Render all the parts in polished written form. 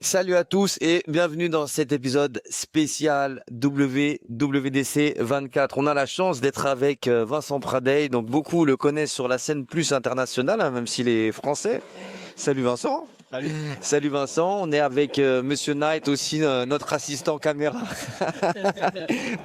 Salut à tous et bienvenue dans cet épisode spécial WWDC 24. On a la chance d'être avec Vincent Pradey, donc beaucoup le connaissent sur la scène plus internationale, hein, même s'il est français. Salut Vincent. Salut. Salut Vincent, on est avec Monsieur Knight aussi, notre assistant caméra.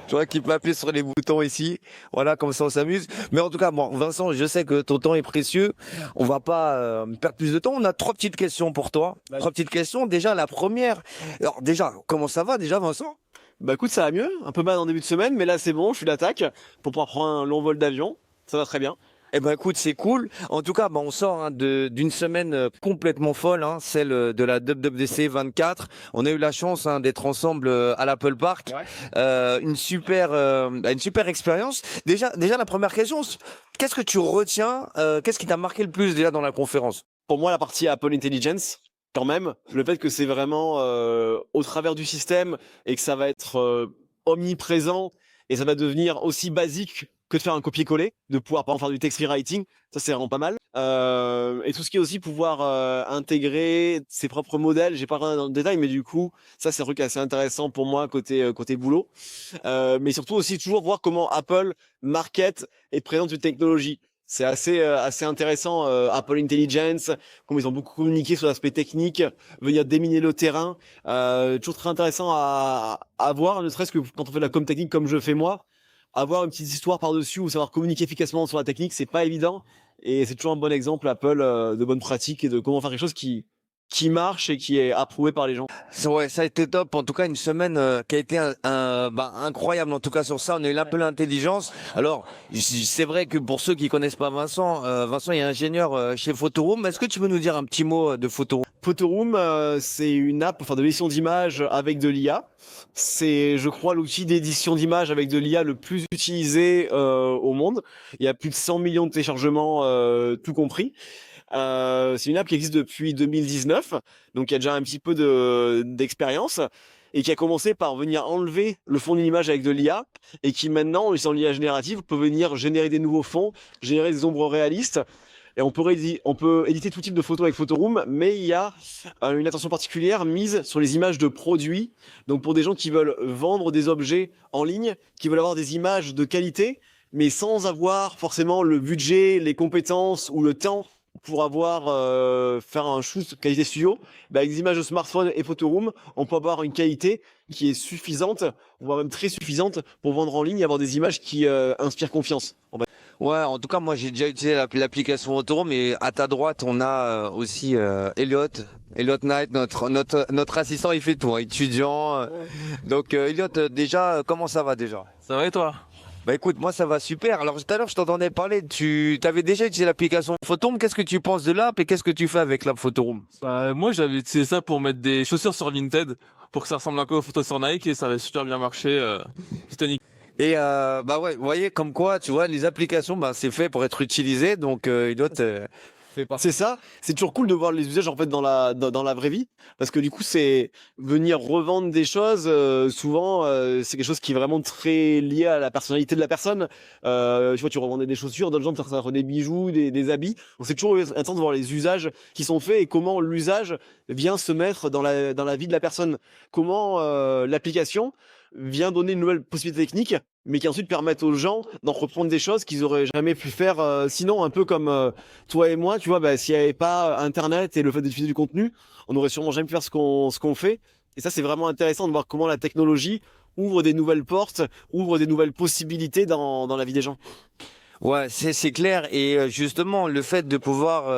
Tu vois qui peut appuyer sur les boutons ici. Voilà, comme ça on s'amuse. Mais en tout cas, bon, Vincent, je sais que ton temps est précieux. On va pas perdre plus de temps. On a trois petites questions pour toi. Vas-y. Trois petites questions. Déjà, la première. Alors déjà, comment ça va déjà, Vincent? Bah écoute, ça va mieux, un peu mal en début de semaine, mais là c'est bon, je suis d'attaque pour pouvoir prendre un long vol d'avion. Ça va très bien. Eh ben écoute, c'est cool. En tout cas, bah, on sort d'une semaine complètement folle, hein, celle de la WWDC 24. On a eu la chance d'être ensemble à l'Apple Park. Ouais. Une super expérience. Déjà, la première question, qu'est-ce que tu retiens qu'est-ce qui t'a marqué le plus déjà dans la conférence? Pour moi, la partie Apple Intelligence, quand même, le fait que c'est vraiment au travers du système et que ça va être omniprésent et ça va devenir aussi basique que de faire un copier-coller, de pouvoir par exemple faire du text rewriting, ça c'est vraiment pas mal. Et tout ce qui est aussi pouvoir intégrer ses propres modèles, j'ai pas rien dans le détail, mais du coup, ça c'est un truc assez intéressant pour moi côté boulot. Mais surtout aussi toujours voir comment Apple market et présente une technologie. C'est assez intéressant, Apple Intelligence, comme ils ont beaucoup communiqué sur l'aspect technique, venir déminer le terrain. Toujours très intéressant à voir, ne serait-ce que quand on fait de la com technique comme je fais moi, avoir une petite histoire par-dessus ou savoir communiquer efficacement sur la technique, c'est pas évident. Et c'est toujours un bon exemple, Apple, de bonne pratique et de comment faire quelque chose qui marche et qui est approuvé par les gens. Ouais, ça a été top. En tout cas, une semaine qui a été incroyable. En tout cas, sur ça, on a eu un peu l'intelligence. Alors, c'est vrai que pour ceux qui connaissent pas Vincent, Vincent est ingénieur chez Photoroom. Est-ce que tu peux nous dire un petit mot de Photoroom? Photoroom, c'est une app pour faire de l'édition d'images avec de l'IA. C'est, je crois, l'outil d'édition d'images avec de l'IA le plus utilisé au monde. Il y a plus de 100 millions de téléchargements, tout compris. C'est une app qui existe depuis 2019, donc il y a déjà un petit peu d'expérience et qui a commencé par venir enlever le fond d'une image avec de l'IA et qui maintenant, en utilisant l'IA générative, peut venir générer des nouveaux fonds, générer des ombres réalistes. Et on peut éditer tout type de photos avec Photoroom, mais il y a une attention particulière mise sur les images de produits. Donc pour des gens qui veulent vendre des objets en ligne, qui veulent avoir des images de qualité, mais sans avoir forcément le budget, les compétences ou le temps pour avoir faire un shoot qualité studio, avec des images de smartphone et Photoroom, on peut avoir une qualité qui est suffisante, voire même très suffisante pour vendre en ligne et avoir des images qui inspirent confiance. Ouais, en tout cas, moi, j'ai déjà utilisé l'application Photoroom, mais à ta droite, on a aussi Elliot Knight, notre assistant, il fait tout, hein, étudiant. Donc, Elliot, déjà, comment ça va déjà? Ça va et toi? Bah écoute, moi ça va super. Alors tout à l'heure je t'entendais parler, tu avais déjà utilisé l'application Photoroom. Qu'est-ce que tu penses de l'app et qu'est-ce que tu fais avec l'app Photoroom? Moi j'avais utilisé ça pour mettre des chaussures sur Vinted pour que ça ressemble un peu aux photos sur Nike et ça avait super bien marché. C'était nickel. Et bah ouais, vous voyez comme quoi, tu vois, les applications, bah c'est fait pour être utilisé. Donc Elliot fait partie. C'est ça, c'est toujours cool de voir les usages en fait dans la vraie vie, parce que du coup c'est venir revendre des choses, souvent c'est quelque chose qui est vraiment très lié à la personnalité de la personne. Tu vois, tu revendais des chaussures, d'autres gens ça revendait des bijoux, des habits. Donc c'est toujours intéressant de voir les usages qui sont faits et comment l'usage vient se mettre dans la vie de la personne. Comment l'application vient donner une nouvelle possibilité technique, mais qui ensuite permettent aux gens d'en reprendre des choses qu'ils auraient jamais pu faire sinon, un peu comme toi et moi, tu vois, bah, s'il n'y avait pas Internet et le fait d'utiliser du contenu, on aurait sûrement jamais pu faire ce qu'on fait. Et ça, c'est vraiment intéressant de voir comment la technologie ouvre des nouvelles portes, ouvre des nouvelles possibilités dans la vie des gens. Ouais, c'est clair. Et justement, le fait de pouvoir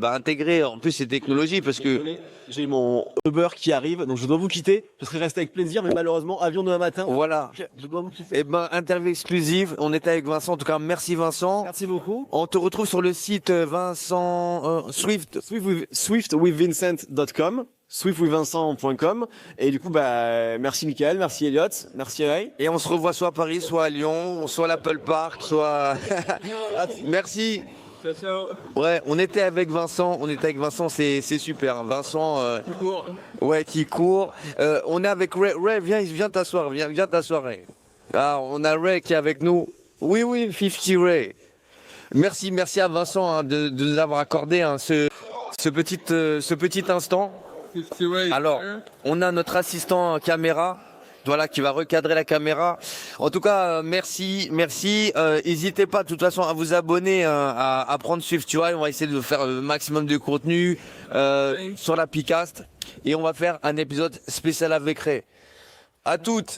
intégrer en plus ces technologies, parce que Désolé, j'ai mon Uber qui arrive, donc je dois vous quitter. Je serais resté avec plaisir, mais malheureusement, avion demain matin. voilà. Je dois vous quitter. Eh ben, interview exclusive. On était avec Vincent. En tout cas, merci Vincent. Merci beaucoup. On te retrouve sur le site Vincent Swift. Swiftwithvincent.com, swiftwithvincent.com. Et du coup, bah, merci Michael, merci Elliot, merci Ray. Et on se revoit soit à Paris, soit à Lyon, soit à l'Apple Park, soit. Merci. Ciao, ciao. Ouais, on était avec Vincent. C'est super. Vincent. Ouais, qui court. On est avec Ray. Ray, viens t'asseoir. Viens t'asseoir, Ray. Ah, on a Ray qui est avec nous. Oui, 50 Ray. Merci à Vincent de nous avoir accordé ce petit instant. Alors, on a notre assistant caméra, voilà, qui va recadrer la caméra. En tout cas, merci. N'hésitez pas, de toute façon, à vous abonner, à prendre Swift UI. On va essayer de faire le maximum de contenu sur la Picast. Et on va faire un épisode spécial avec Ray. À toutes.